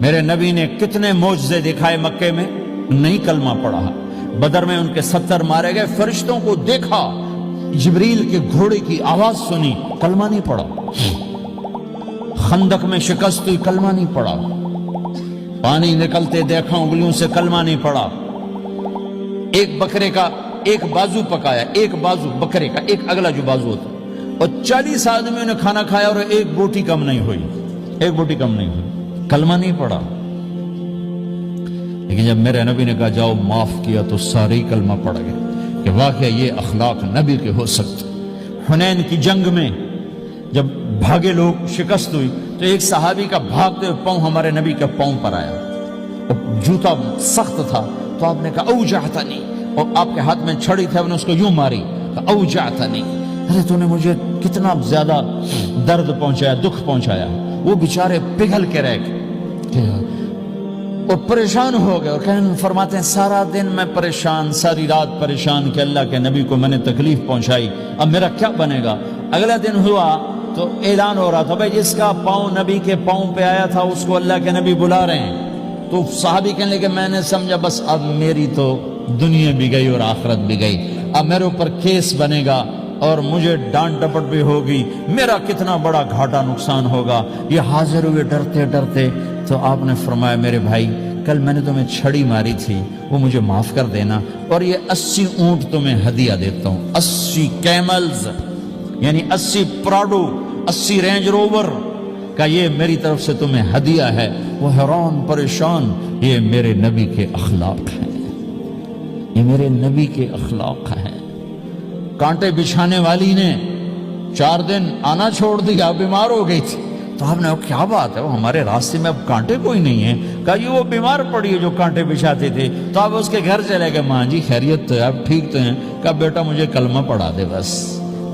میرے نبی نے کتنے معجزے دکھائے مکے میں، نہیں کلمہ پڑھا۔ بدر میں ان کے 70 مارے گئے، فرشتوں کو دیکھا، جبریل کے گھوڑے کی آواز سنی، کلمہ نہیں پڑھا۔ خندق میں شکست ہوئی، کلمہ نہیں پڑھا۔ پانی نکلتے دیکھا انگلیوں سے، کلمہ نہیں پڑھا۔ ایک بکرے کا ایک بازو پکایا، ایک بازو بکرے کا، ایک اگلا جو بازو ہوتا، اور 40 آدمیوں نے کھانا کھایا اور ایک بوٹی کم نہیں ہوئی، ایک بوٹی کم نہیں ہوئی، کلمہ نہیں پڑھا۔ لیکن جب میرے نبی نے کہا جاؤ معاف کیا تو سارے کلمہ پڑھ گئے کہ واقعہ یہ اخلاق نبی کے ہو سکتے۔ حنین کی جنگ میں جب بھاگے لوگ، شکست ہوئی، تو ایک صحابی کا بھاگتے ہوئے پاؤں ہمارے نبی کے پاؤں پر آیا، اور جوتا سخت تھا، تو آپ نے کہا اوجعتنی، اور آپ کے ہاتھ میں چھڑی تھی، آپ نے اس کو یوں ماری، کہا اوجعتنی، ارے تو نے مجھے کتنا زیادہ درد پہنچایا، دکھ پہنچایا۔ وہ بیچارے پگھل کے رہ گئے اور پریشان ہو گئے، اور فرماتے ہیں سارا دن میں پریشان، ساری رات پریشان کہ اللہ کے نبی کو میں نے تکلیف پہنچائی، اب میرا کیا بنے گا۔ اگلا دن ہوا تو اعلان ہو رہا تھا بھائی جس کا پاؤں نبی کے پاؤں پہ آیا تھا اس کو اللہ کے نبی بلا رہے ہیں۔ تو صحابی کہنے لگے میں نے سمجھا بس اب میری تو دنیا بھی گئی اور آخرت بھی گئی، اب میرے اوپر کیس بنے گا اور مجھے ڈانٹ ڈپٹ بھی ہوگی، میرا کتنا بڑا گھاٹا نقصان ہوگا۔ یہ حاضر ہوئے ڈرتے ڈرتے، تو آپ نے فرمایا میرے بھائی کل میں نے تمہیں چھڑی ماری تھی، وہ مجھے معاف کر دینا، اور یہ 80 اونٹ تمہیں ہدیہ دیتا ہوں، 80 کیملز یعنی 80 پراڈو، 80 رینج روور کا یہ میری طرف سے تمہیں ہدیہ ہے۔ وہ حیران پریشان، یہ میرے نبی کے اخلاق ہیں، یہ میرے نبی کے اخلاق ہیں۔ کانٹے بچھانے والی نے 4 دن آنا چھوڑ دیا، بیمار ہو گئی تھی، تو آپ نے کہا کیا بات ہے، وہ ہمارے راستے میں اب کانٹے کوئی نہیں ہیں، کہا یہ وہ بیمار پڑی ہے جو کانٹے بچھاتے تھے۔ تو آپ اس کے گھر چلے گئے، ماں جی خیریت تو ہے، آپ ٹھیک تو ہیں؟ کہا بیٹا مجھے کلمہ پڑھا دے، بس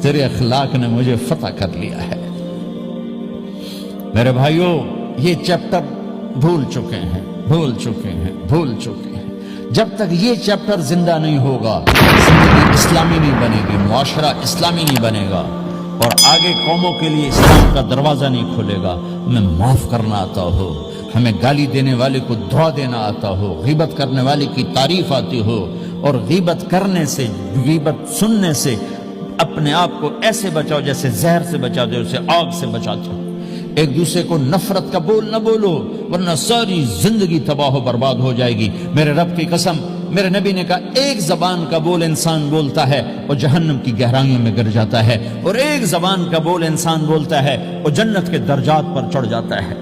تیرے اخلاق نے مجھے فتح کر لیا ہے۔ میرے بھائیوں یہ چیپٹر بھول چکے ہیں، بھول چکے ہیں، بھول چکے ہیں۔ جب تک یہ چیپٹر زندہ نہیں ہوگا زندگی اسلامی نہیں بنے گی، معاشرہ اسلامی نہیں بنے گا، اور آگے قوموں کے لیے اسلام کا دروازہ نہیں کھلے گا۔ ہمیں معاف کرنا آتا ہو، ہمیں گالی دینے والے کو دعا دینا آتا ہو، غیبت کرنے والے کی تعریف آتی ہو، اور غیبت کرنے سے، غیبت سننے سے اپنے آپ کو ایسے بچاؤ جیسے زہر سے بچاتے ہو، اسے آگ سے بچاتے ہو۔ ایک دوسرے کو نفرت کا بول نہ بولو ورنہ ساری زندگی تباہ و برباد ہو جائے گی۔ میرے رب کی قسم، میرے نبی نے کہا ایک زبان کا بول انسان بولتا ہے اور جہنم کی گہرائیوں میں گر جاتا ہے، اور ایک زبان کا بول انسان بولتا ہے اور جنت کے درجات پر چڑھ جاتا ہے۔